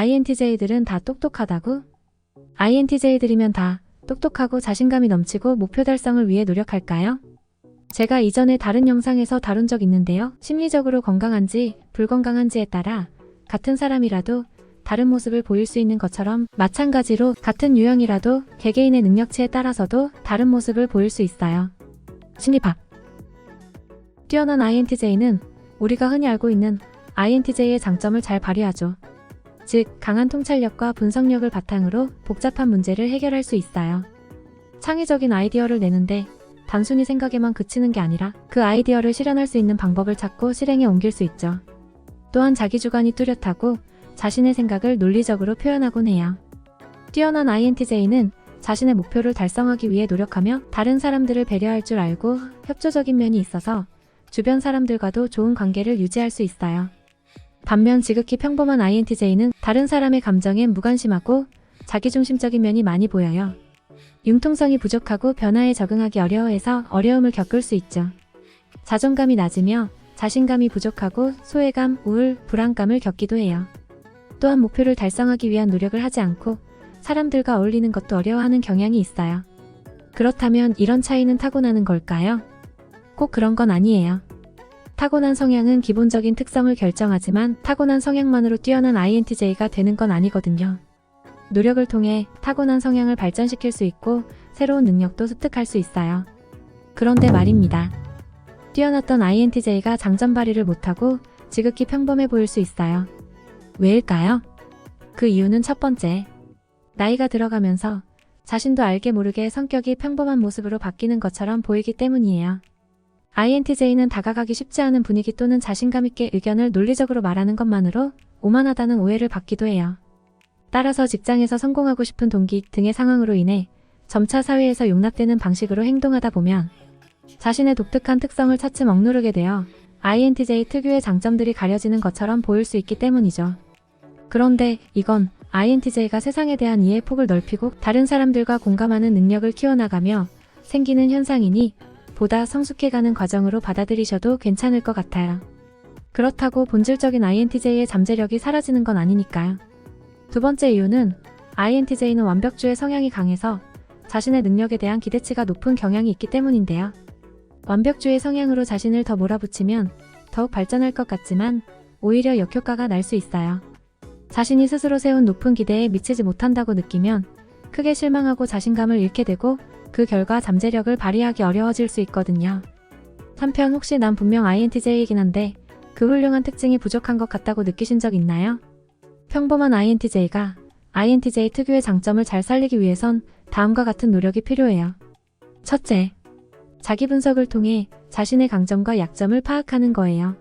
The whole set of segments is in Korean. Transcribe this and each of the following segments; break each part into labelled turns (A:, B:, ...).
A: INTJ들은 다 똑똑하다고? INTJ들이면 다 똑똑하고 자신감이 넘치고 목표 달성을 위해 노력할까요? 제가 이전에 다른 영상에서 다룬 적 있는데요. 심리적으로 건강한지 불건강한지에 따라 같은 사람이라도 다른 모습을 보일 수 있는 것처럼 마찬가지로 같은 유형이라도 개개인의 능력치에 따라서도 다른 모습을 보일 수 있어요. 심리학. 뛰어난 INTJ는 우리가 흔히 알고 있는 INTJ의 장점을 잘 발휘하죠. 즉, 강한 통찰력과 분석력을 바탕으로 복잡한 문제를 해결할 수 있어요. 창의적인 아이디어를 내는데 단순히 생각에만 그치는 게 아니라 그 아이디어를 실현할 수 있는 방법을 찾고 실행에 옮길 수 있죠. 또한 자기 주관이 뚜렷하고 자신의 생각을 논리적으로 표현하곤 해요. 뛰어난 INTJ는 자신의 목표를 달성하기 위해 노력하며 다른 사람들을 배려할 줄 알고 협조적인 면이 있어서 주변 사람들과도 좋은 관계를 유지할 수 있어요. 반면 지극히 평범한 INTJ는 다른 사람의 감정에 무관심하고 자기중심적인 면이 많이 보여요. 융통성이 부족하고 변화에 적응하기 어려워해서 어려움을 겪을 수 있죠. 자존감이 낮으며 자신감이 부족하고 소외감, 우울, 불안감을 겪기도 해요. 또한 목표를 달성하기 위한 노력을 하지 않고 사람들과 어울리는 것도 어려워하는 경향이 있어요. 그렇다면 이런 차이는 타고나는 걸까요? 꼭 그런 건 아니에요. 타고난 성향은 기본적인 특성을 결정하지만 타고난 성향만으로 뛰어난 INTJ가 되는 건 아니거든요. 노력을 통해 타고난 성향을 발전시킬 수 있고 새로운 능력도 습득할 수 있어요. 그런데 말입니다. 뛰어났던 INTJ가 장점 발휘를 못하고 지극히 평범해 보일 수 있어요. 왜일까요? 그 이유는 첫 번째, 나이가 들어가면서 자신도 알게 모르게 성격이 평범한 모습으로 바뀌는 것처럼 보이기 때문이에요. INTJ는 다가가기 쉽지 않은 분위기 또는 자신감 있게 의견을 논리적으로 말하는 것만으로 오만하다는 오해를 받기도 해요. 따라서 직장에서 성공하고 싶은 동기 등의 상황으로 인해 점차 사회에서 용납되는 방식으로 행동하다 보면 자신의 독특한 특성을 차츰 억누르게 되어 INTJ 특유의 장점들이 가려지는 것처럼 보일 수 있기 때문이죠. 그런데 이건 INTJ가 세상에 대한 이해의 폭을 넓히고 다른 사람들과 공감하는 능력을 키워나가며 생기는 현상이니 보다 성숙해가는 과정으로 받아들이셔도 괜찮을 것 같아요. 그렇다고 본질적인 INTJ의 잠재력이 사라지는 건 아니니까요. 두 번째 이유는 INTJ는 완벽주의 성향이 강해서 자신의 능력에 대한 기대치가 높은 경향이 있기 때문인데요. 완벽주의 성향으로 자신을 더 몰아붙이면 더욱 발전할 것 같지만 오히려 역효과가 날 수 있어요. 자신이 스스로 세운 높은 기대에 미치지 못한다고 느끼면 크게 실망하고 자신감을 잃게 되고 그 결과 잠재력을 발휘하기 어려워질 수 있거든요. 한편 혹시 난 분명 INTJ이긴 한데 그 훌륭한 특징이 부족한 것 같다고 느끼신 적 있나요? 평범한 INTJ가 INTJ 특유의 장점을 잘 살리기 위해선 다음과 같은 노력이 필요해요. 첫째, 자기 분석을 통해 자신의 강점과 약점을 파악하는 거예요.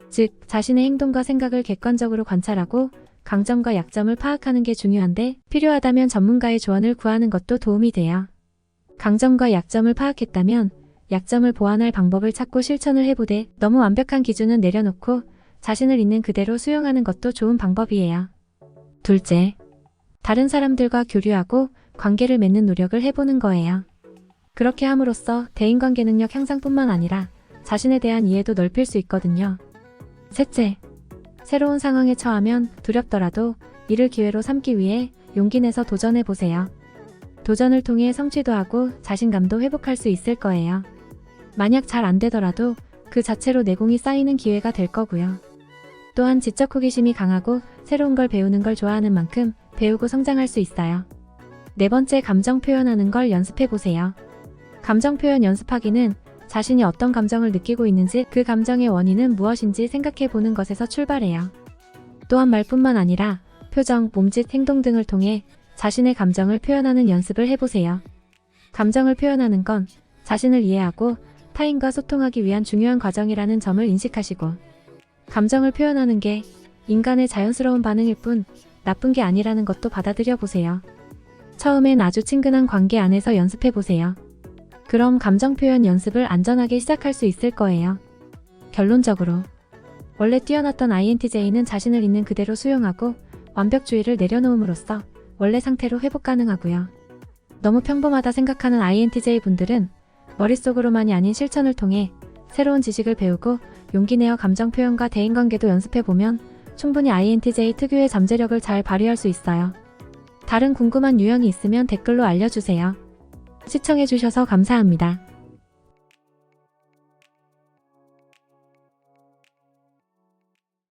A: 즉, 자신의 행동과 생각을 객관적으로 관찰하고 강점과 약점을 파악하는 게 중요한데 필요하다면 전문가의 조언을 구하는 것도 도움이 돼요. 강점과 약점을 파악했다면 약점을 보완할 방법을 찾고 실천을 해보되 너무 완벽한 기준은 내려놓고 자신을 있는 그대로 수용하는 것도 좋은 방법이에요. 둘째, 다른 사람들과 교류하고 관계를 맺는 노력을 해보는 거예요. 그렇게 함으로써 대인관계 능력 향상뿐만 아니라 자신에 대한 이해도 넓힐 수 있거든요. 셋째, 새로운 상황에 처하면 두렵더라도 이를 기회로 삼기 위해 용기 내서 도전해보세요. 도전을 통해 성취도 하고 자신감도 회복할 수 있을 거예요. 만약 잘 안 되더라도 그 자체로 내공이 쌓이는 기회가 될 거고요. 또한 지적 호기심이 강하고 새로운 걸 배우는 걸 좋아하는 만큼 배우고 성장할 수 있어요. 네 번째, 감정 표현하는 걸 연습해보세요. 감정 표현 연습하기는 자신이 어떤 감정을 느끼고 있는지 그 감정의 원인은 무엇인지 생각해보는 것에서 출발해요. 또한 말뿐만 아니라 표정, 몸짓, 행동 등을 통해 자신의 감정을 표현하는 연습을 해보세요. 감정을 표현하는 건 자신을 이해하고 타인과 소통하기 위한 중요한 과정이라는 점을 인식하시고 감정을 표현하는 게 인간의 자연스러운 반응일 뿐 나쁜 게 아니라는 것도 받아들여 보세요. 처음엔 아주 친근한 관계 안에서 연습해보세요. 그럼 감정 표현 연습을 안전하게 시작할 수 있을 거예요. 결론적으로 원래 뛰어났던 INTJ는 자신을 있는 그대로 수용하고 완벽주의를 내려놓음으로써 원래 상태로 회복 가능하고요. 너무 평범하다 생각하는 INTJ 분들은 머릿속으로만이 아닌 실천을 통해 새로운 지식을 배우고 용기 내어 감정 표현과 대인관계도 연습해보면 충분히 INTJ 특유의 잠재력을 잘 발휘할 수 있어요. 다른 궁금한 유형이 있으면 댓글로 알려주세요. 시청해주셔서 감사합니다.